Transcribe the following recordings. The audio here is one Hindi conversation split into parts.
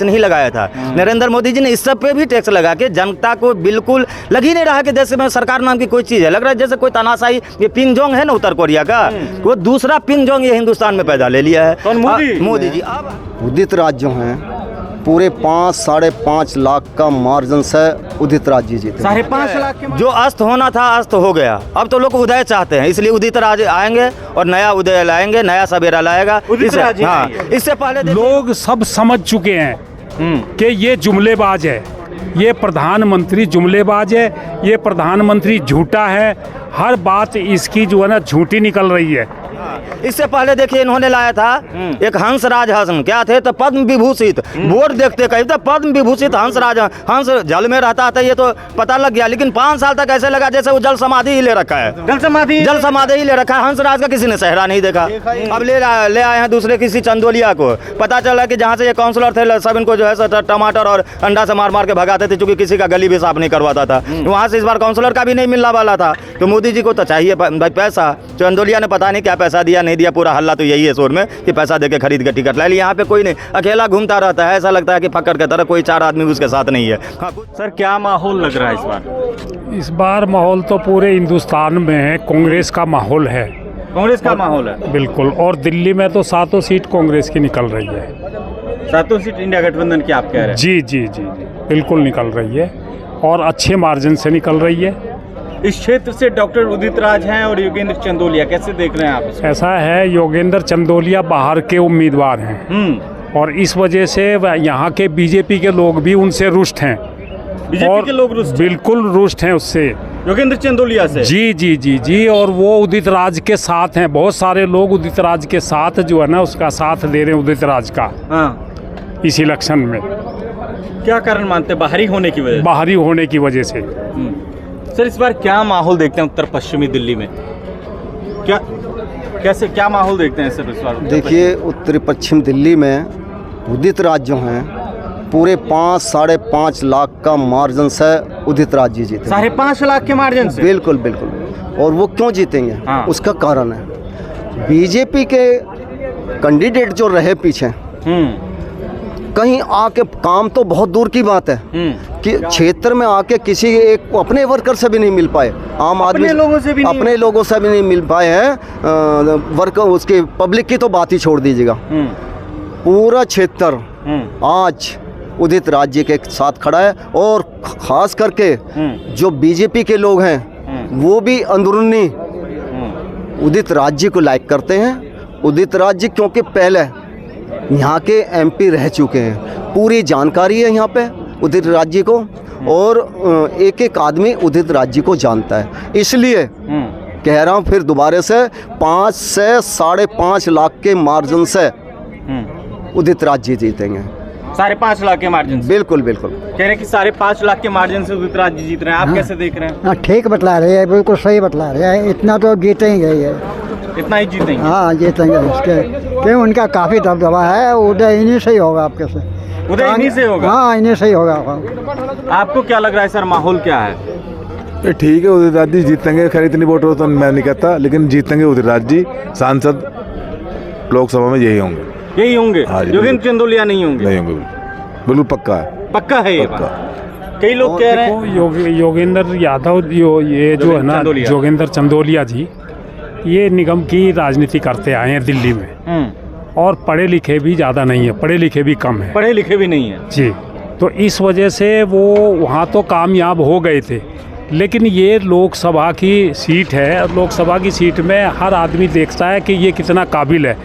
नहीं लगाया था। नरेंद्र मोदी जी ने इस सब पे भी टैक्स लगा के जनता को बिल्कुल लग ही नहीं रहा कि देश में सरकार नाम की कोई चीज़ है। लग रहा है जैसे कोई तानाशाही, ये पिंग जोंग है ना उत्तर कोरिया का, वो दूसरा पिंग जोंग ये हिंदुस्तान में पैदा ले लिया है। मोदी जी उदित राज्य हैं, पूरे 5-5.5 लाख का मार्जिन से उदित राज जी जीते। 5.5 लाख के जो अस्त होना था अस्त हो गया। अब तो लोग उदय चाहते हैं, इसलिए उदित राज आएंगे और नया उदय लाएंगे, नया सवेरा लाएगा। इससे पहले लोग सब समझ चुके हैं कि ये जुमलेबाज है, ये प्रधानमंत्री जुमलेबाज है, ये प्रधानमंत्री झूठा है। हर बात इसकी जो है ना झूठी निकल रही है। इससे पहले देखिए इन्होंने लाया था एक हंसराज हसन, क्या थे तो पद्म विभूषित। बोर्ड देखते कहीं तो पद्म विभूषित हंसराज, हंस जल में रहता था ये तो पता लग गया, लेकिन 5 साल तक ऐसे लगा जैसे वो जल समाधि ही ले रखा है। जल समाधि ही ले रखा है। हंसराज का किसी ने चेहरा नहीं देखा। अब ले आए हैं दूसरे किसी चंदोलिया को। पता चला कि जहाँ से ये काउंसलर थे सब इनको जो है टमाटर और अंडा से मार मार के भगाते थे, चूंकि किसी का गली भी साफ नहीं करवाता था। वहाँ से इस बार काउंसलर का भी नहीं मिलने वाला था। तो मोदी जी को तो चाहिए भाई पैसा। चंदोलिया ने पता नहीं क्या पैसा दिया नहीं दिया, पूरा हल्ला तो यही है शोर में कि पैसा देके खरीद के टिकट ले लिया। यहाँ पे कोई नहीं, अकेला घूमता रहता है, ऐसा लगता है कि फक्कर की तरह कोई 4 आदमी उसके साथ नहीं है। सर क्या माहौल लग रहा है इस बार? इस बार माहौल तो पूरे हिंदुस्तान में कांग्रेस का माहौल है। कांग्रेस का माहौल है बिल्कुल। और दिल्ली में तो 7 सीट कांग्रेस की निकल रही है। 7 सीट इंडिया गठबंधन की आप कह रहे हैं? जी जी जी बिल्कुल निकल रही है और अच्छे मार्जिन से निकल रही है। इस क्षेत्र से डॉक्टर उदित राज हैं और योगेंद्र चंदोलिया, कैसे देख रहे हैं आप इसको? ऐसा है, योगेंद्र चंदोलिया बाहर के उम्मीदवार हैं और इस वजह से यहाँ के बीजेपी के लोग भी उनसे रुष्ट हैं। बीजेपी के लोग रुष्ट? बिल्कुल रुष्ट हैं उससे, योगेंद्र चंदोलिया से। जी जी जी जी। और वो उदित राज के साथ हैं। बहुत सारे लोग उदित राज के साथ जो है ना उसका साथ दे रहे हैं उदित राज का। इस इलेक्शन में क्या कारण मानते हैं? बाहरी होने की वजह? बाहरी होने की वजह से। सर इस बार क्या माहौल देखते हैं उत्तर पश्चिमी दिल्ली में? क्या माहौल देखते हैं सर इस बार? देखिए उत्तरी पश्चिम दिल्ली में उदित राज जो हैं, पूरे 5-5.5 लाख का मार्जिन से उदित राज जी जीते। 5.5 लाख के मार्जिन से? बिल्कुल बिल्कुल। और वो क्यों जीतेंगे? उसका कारण है बीजेपी के कैंडिडेट जो रहे पीछे, कहीं आके काम तो बहुत दूर की बात है कि क्षेत्र में आके किसी एक अपने वर्कर से भी नहीं मिल पाए, आम आदमी अपने लोगों से भी नहीं मिल पाए हैं। वर्कर उसके पब्लिक की तो बात ही छोड़ दीजिएगा। पूरा क्षेत्र आज उदित राज जी के साथ खड़ा है और खास करके जो बीजेपी के लोग हैं वो भी अंदरूनी उदित राज जी को लाइक करते हैं। उदित राज जी क्योंकि पहले यहाँ के एमपी रह चुके हैं, पूरी जानकारी है यहाँ पे उदित राज जी को, और एक एक आदमी उदित राज जी को जानता है। इसलिए कह रहा हूँ फिर दोबारा से 5 से 5.5 लाख के मार्जिन से उदित राज जी जीतेंगे। 5.5 लाख के मार्जिन से? बिल्कुल बिल्कुल। कह रहे हैं कि 5.5 लाख के मार्जिन से उदित राज जी जीत रहे हैं। आप कैसे देख रहे हैं? ठीक बतला रहे हैं, बिल्कुल सही बतला रहे हैं। इतना तो जीतेंगे ये, इतना ही जीतेंगे? हाँ जीतेंगे इसके, क्यों उनका काफ़ी दबदबा है। उदय इन्हीं से ही होगा आपके से। उदय इन्हीं से होगा? हाँ इन्हीं से ही होगा। आपको क्या लग रहा है सर, माहौल क्या है? ठीक है, उदित राज जी जीतेंगे। खैर इतनी वोट तो मैं नहीं कहता, लेकिन जीतेंगे उदित राज जी। सांसद लोकसभा में यही होंगे। यही होंगे? योगेंद्र चंदोलिया नहीं होंगे? नहीं होंगे, बिल्कुल पक्का है। पक्का है ये बात? कई लोग कह रहे हैं योगेंद्र यादव ये जो है ना योगेंद्र चंदोलिया जी, ये निगम की राजनीति करते आए हैं दिल्ली में, और पढ़े लिखे भी ज़्यादा नहीं है, पढ़े लिखे भी कम है। पढ़े लिखे भी नहीं है जी। तो इस वजह से वो वहाँ तो कामयाब हो गए थे, लेकिन ये लोकसभा की सीट है। लोकसभा की सीट में हर आदमी देखता है कि ये कितना काबिल है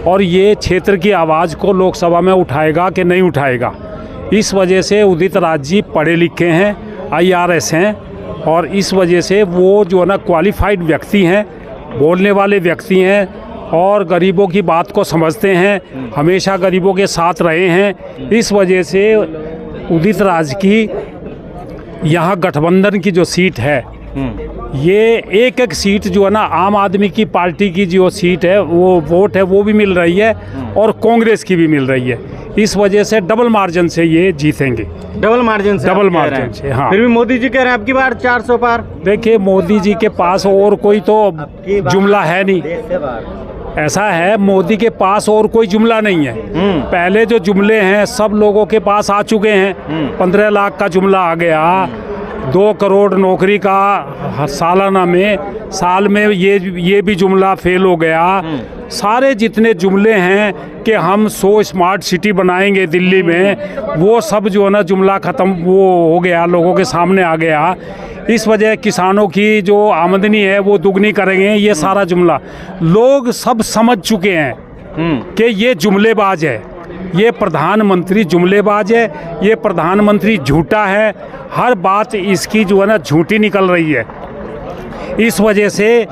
और ये क्षेत्र की आवाज़ को लोकसभा में उठाएगा कि नहीं उठाएगा। इस वजह से उदित राज जी पढ़े लिखे हैं, IRS हैं, और इस वजह से वो जो है ना क्वालिफाइड व्यक्ति हैं, बोलने वाले व्यक्ति हैं और गरीबों की बात को समझते हैं, हमेशा गरीबों के साथ रहे हैं। इस वजह से उदित राज की यहाँ गठबंधन की जो सीट है, ये एक एक सीट जो है ना आम आदमी की पार्टी की जो सीट है, वो वोट है वो भी मिल रही है और कांग्रेस की भी मिल रही है। इस वजह से डबल मार्जिन से ये जीतेंगे। डबल मार्जिन से? डबल मार्जिन से, हाँ। फिर भी मोदी जी कह रहे हैं आपकी बार 400 पार। देखिए मोदी जी के पास और कोई तो जुमला है नहीं। ऐसा है, मोदी के पास और कोई जुमला नहीं है। पहले जो जुमले हैं सब लोगों के पास आ चुके हैं। 15 लाख का जुमला आ गया, 2 करोड़ नौकरी का सालाना में, साल में ये भी जुमला फेल हो गया। सारे जितने जुमले हैं कि हम 100 स्मार्ट सिटी बनाएंगे दिल्ली में, वो सब जो है ना जुमला ख़त्म वो हो गया, लोगों के सामने आ गया। इस वजह किसानों की जो आमदनी है वो दुगनी करेंगे, ये सारा जुमला लोग सब समझ चुके हैं कि ये जुमलेबाज है, ये प्रधानमंत्री जुमलेबाज है, ये प्रधानमंत्री झूठा है। हर बात इसकी जो है ना झूठी निकल रही है। इस वजह से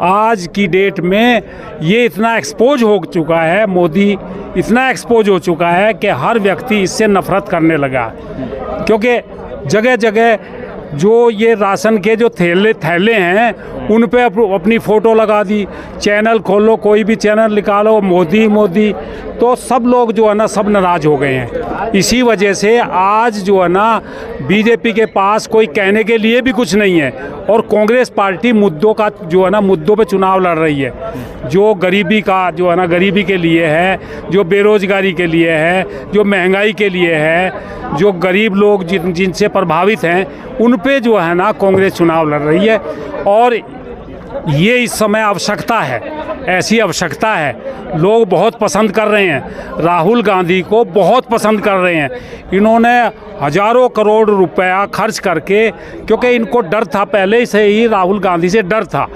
आज की डेट में ये इतना एक्सपोज हो चुका है, मोदी इतना एक्सपोज हो चुका है कि हर व्यक्ति इससे नफरत करने लगा। क्योंकि जगह जगह जो ये राशन के जो थैले हैं उन पे अपनी फ़ोटो लगा दी, चैनल खोलो, कोई भी चैनल निकालो मोदी मोदी, तो सब लोग जो है ना सब नाराज़ हो गए हैं। इसी वजह से आज जो है ना बीजेपी के पास कोई कहने के लिए भी कुछ नहीं है, और कांग्रेस पार्टी मुद्दों का जो है ना मुद्दों पे चुनाव लड़ रही है। जो गरीबी का जो है ना गरीबी के लिए है, जो बेरोज़गारी के लिए है, जो महंगाई के लिए है, जो गरीब लोग जिनसे प्रभावित हैं उन पे जो है ना कांग्रेस चुनाव लड़ रही है। और ये इस समय आवश्यकता है, ऐसी आवश्यकता है। लोग बहुत पसंद कर रहे हैं, राहुल गांधी को बहुत पसंद कर रहे हैं। इन्होंने हज़ारों करोड़ रुपया खर्च करके, क्योंकि इनको डर था, पहले से ही राहुल गांधी से डर था,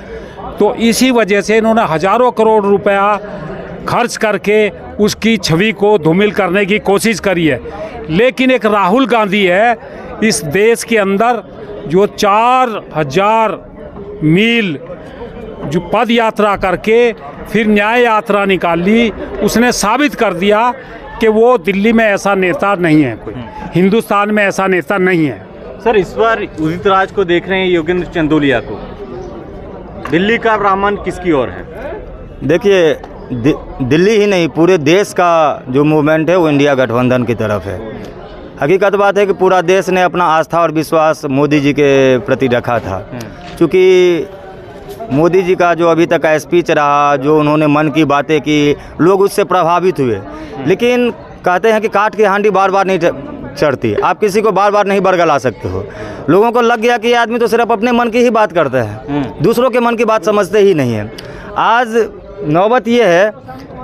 तो इसी वजह से इन्होंने हज़ारों करोड़ रुपया खर्च करके उसकी छवि को धूमिल करने की कोशिश करी है। लेकिन एक राहुल गांधी है इस देश के अंदर जो 4000 मील जो पद यात्रा करके फिर न्याय यात्रा निकाली, उसने साबित कर दिया कि वो दिल्ली में ऐसा नेता नहीं है, कोई हिंदुस्तान में ऐसा नेता नहीं है। सर, इस बार उदित राज को देख रहे हैं, योगेंद्र चंदोलिया को, दिल्ली का ब्राह्मण किसकी ओर है? देखिए, दिल्ली ही नहीं पूरे देश का जो मूवमेंट है वो इंडिया गठबंधन की तरफ है। हकीकत बात है कि पूरा देश ने अपना आस्था और विश्वास मोदी जी के प्रति रखा था। क्योंकि मोदी जी का जो अभी तक का स्पीच रहा, जो उन्होंने मन की बातें की, लोग उससे प्रभावित हुए। लेकिन कहते हैं कि काट की हांडी बार बार नहीं चढ़ती, आप किसी को बार बार नहीं बरगला सकते हो। लोगों को लग गया कि ये आदमी तो सिर्फ अपने मन की ही बात करता है, दूसरों के मन की बात समझते ही नहीं है। आज नौबत ये है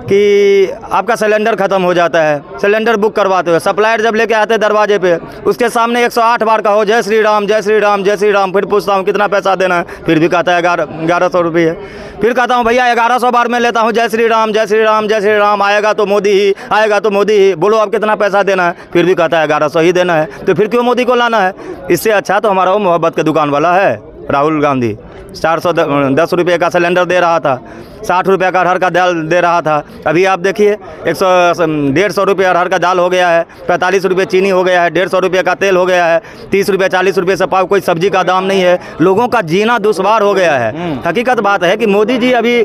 कि आपका सिलेंडर ख़त्म हो जाता है, सिलेंडर बुक करवाते हो, सप्लायर जब लेके आते हैं दरवाजे पे, उसके सामने 108 बार कहो जय श्री राम जय श्री राम जय श्री राम। फिर पूछता हूँ कितना पैसा देना है, फिर भी कहता है 1100 रुपये। फिर कहता हूँ भैया 1100 बार मैं लेता हूँ जय श्री राम जय श्री राम जय श्री राम, आएगा तो मोदी ही, आएगा तो मोदी ही, बोलो अब कितना पैसा देना है, फिर भी कहता है 1100 ही देना है। तो फिर क्यों मोदी को लाना है? इससे अच्छा तो हमारा वो मोहब्बत के दुकान वाला है राहुल गांधी, 410 रुपये का सिलेंडर दे रहा था, 60 रुपये का अरहर का दाल दे रहा था। अभी आप देखिए 150 रुपये अरहर का दाल हो गया है, 45 रुपये चीनी हो गया है, 150 रुपये का तेल हो गया है, 30 रुपये 40 रुपये से पाव कोई सब्जी का दाम नहीं है। लोगों का जीना दुश्वार हो गया है। हकीकत बात है कि मोदी जी अभी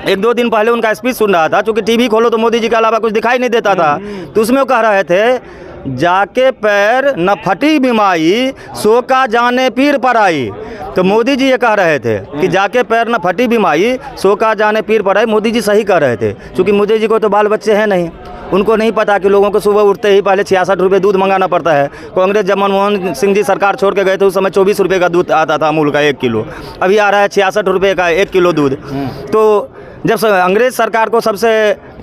1-2 दिन पहले उनका स्पीच सुन रहा था, चूँकि टीवी खोलो तो मोदी जी के अलावा कुछ दिखाई नहीं देता था, तो उसमें वो कह रहे थे जाके पैर न फटी बीमाई, सो का जाने पीर पर आई। तो मोदी जी ये कह रहे थे कि जाके पैर न फटी बीमाई, सो का जाने पीर पर आई। मोदी जी सही कह रहे थे, क्योंकि मोदी जी को तो बाल बच्चे हैं नहीं, उनको नहीं पता कि लोगों को सुबह उठते ही पहले 66 रुपये दूध मंगाना पड़ता है। कांग्रेस जब मनमोहन सिंह जी सरकार छोड़ के गए थे उस समय 24 रुपये का दूध आता था अमूल का 1 किलो, अभी आ रहा है 66 रुपये का 1 किलो दूध। तो जब अंग्रेज सरकार को सबसे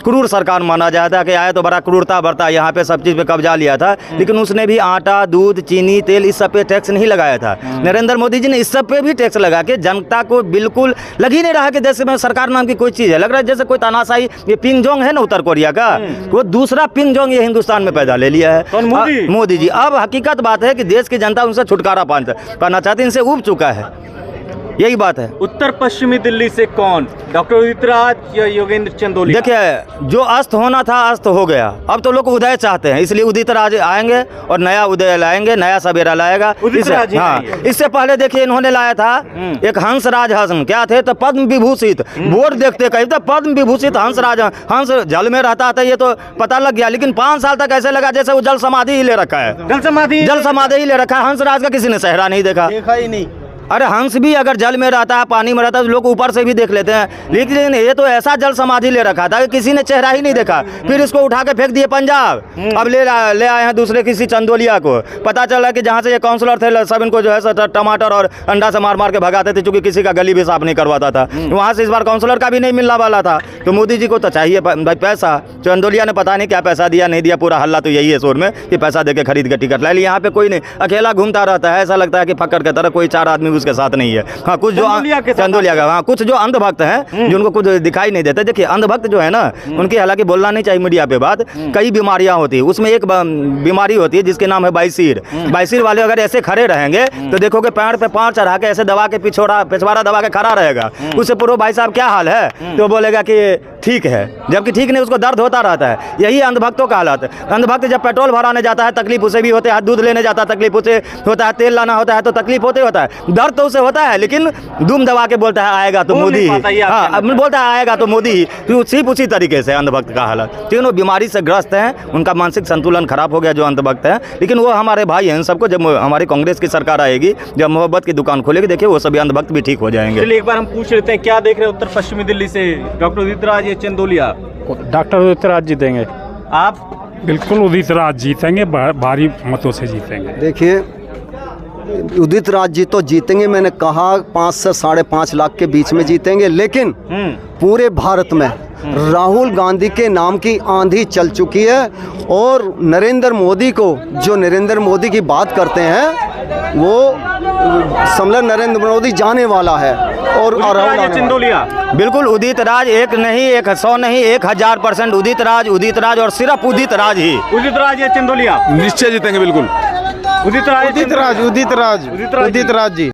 क्रूर सरकार माना जाता कि आया तो बड़ा क्रूरता बरता, यहाँ पे सब चीज़ पे कब्जा लिया था, लेकिन उसने भी आटा दूध चीनी तेल इस सब पे टैक्स नहीं लगाया था। नरेंद्र मोदी जी ने इस सब पे भी टैक्स लगा के जनता को बिल्कुल लग ही नहीं रहा कि देश में सरकार नाम की कोई चीज़ है। लग रहा है जैसे कोई तानाशाही, ये पिंग जोंग है ना उत्तर कोरिया का, वो दूसरा पिंग जोंग ये हिंदुस्तान में पैदा ले लिया है मोदी जी। अब हकीकत बात है कि देश की जनता उनसे छुटकारा पाना चाहती, इनसे उब चुका है, यही बात है। उत्तर पश्चिमी दिल्ली से कौन, डॉक्टर उदित राज या योगेंद्र चंदोलिया? देखिए, जो अस्त होना था अस्त हो गया, अब तो लोग उदय चाहते हैं, इसलिए उदित राज आएंगे और नया उदय लाएंगे, नया सवेरा लाएगा। हाँ, इससे पहले देखिए इन्होंने लाया था एक हंसराज हसन, क्या थे तो पद्म विभूषित, बोर्ड देखते कहीं तो पद्म विभूषित हंसराज, हंस जल में रहता था ये तो पता लग गया, लेकिन 5 साल तक ऐसे लगा जैसे वो जल समाधि ही ले रखा है, जल समाधि ही ले रखा है। हंसराज का किसी ने चेहरा नहीं देखा ही नहीं। अरे हंस भी अगर जल में रहता है, पानी में रहता है, तो लोग ऊपर से भी देख लेते हैं, लेकिन ये तो ऐसा जल समाधि ले रखा था कि किसी ने चेहरा ही नहीं देखा। फिर इसको उठा के फेंक दिए पंजाब, अब ले आए हैं दूसरे किसी चंदोलिया को। पता चला कि जहाँ से ये काउंसलर थे सब इनको जो है टमाटर और अंडा से मार मार के भगाते थे, क्योंकि किसी का गली भी साफ नहीं करवाता था। वहाँ से इस बार काउंसलर का भी नहीं मिलने वाला था। तो मोदी जी को तो चाहिए भाई पैसा। चंदोलिया ने पता नहीं क्या पैसा दिया नहीं दिया, पूरा हल्ला तो यही है शोर में कि पैसा दे के खरीद के टिकट ला लिया। यहाँ पे कोई नहीं, अकेला घूमता रहता है, ऐसा लगता है कि फक्कड़ की तरह, कोई 4 आदमी उसके साथ नहीं है। हाँ, कुछ जो चंदोलिया का, हाँ कुछ जो अंधभक्त हैं जिनको कुछ दिखाई नहीं देते। देखिए अंधभक्त जो है ना, उनकी हालांकि बोलना नहीं चाहिए मीडिया पे बात, कई बीमारियां होती है, उसमें एक बीमारी होती है जिसके नाम है बाईसीर। बाईसीर वाले अगर ऐसे खड़े रहेंगे तो देखोगे पैर पे पांव चढ़ा के ऐसे दबा के पिछवाड़ा दबा के खड़ा रहेगा। उससे पूछो भाई साहब क्या हाल है, तो बोलेगा कि ठीक है, जबकि ठीक नहीं, उसको दर्द होता रहता है। यही अंधभक्तों का हालत है। अंधभक्त जब पेट्रोल भराने जाता है तकलीफ उसे भी होते है, दूध लेने जाता है तकलीफ उसे होता है, तेल लाना होता है तो तकलीफ होता है, दर्द तो उसे होता है, लेकिन दुम दबा के बोलता है आएगा तो मोदी ही। हाँ, अब बोलता है आएगा तो मोदी ही। सिर्फ उसी तरीके से अंधभक्त का हालत, तीनों बीमारी से ग्रस्त हैं, उनका मानसिक संतुलन खराब हो गया जो अंधभक्त है। लेकिन वो हमारे भाई हैं, इन सबको जब हमारी कांग्रेस की सरकार आएगी, जब मोहब्बत की दुकान खोलेगी, देखिए वो सभी अंधभक्त भी ठीक हो जाएंगे। चलिए एक बार हम पूछ लेते हैं, क्या देख रहे हैं उत्तर पश्चिमी दिल्ली से, डॉक्टर उदित राज या चंदोलिया? डॉक्टर उदित राज जीतेंगे। आप? बिल्कुल उदित राज जीतेंगे, भारी मतों से जीतेंगे। देखिए उदित राज जी तो जीतेंगे, मैंने कहा 5 से 5.5 लाख के बीच में जीतेंगे, लेकिन पूरे भारत में राहुल गांधी के नाम की आंधी चल चुकी है। और नरेंद्र मोदी को, जो नरेंद्र मोदी की बात करते हैं, वो समझ नरेंद्र मोदी जाने वाला है। और चंदोलिया बिल्कुल उदित राज, एक नहीं 100 नहीं 1000% उदित राज और सिर्फ उदित राज ही। उदित राज या चंदोलिया? निश्चय जीतेंगे बिल्कुल। उदित राज जी।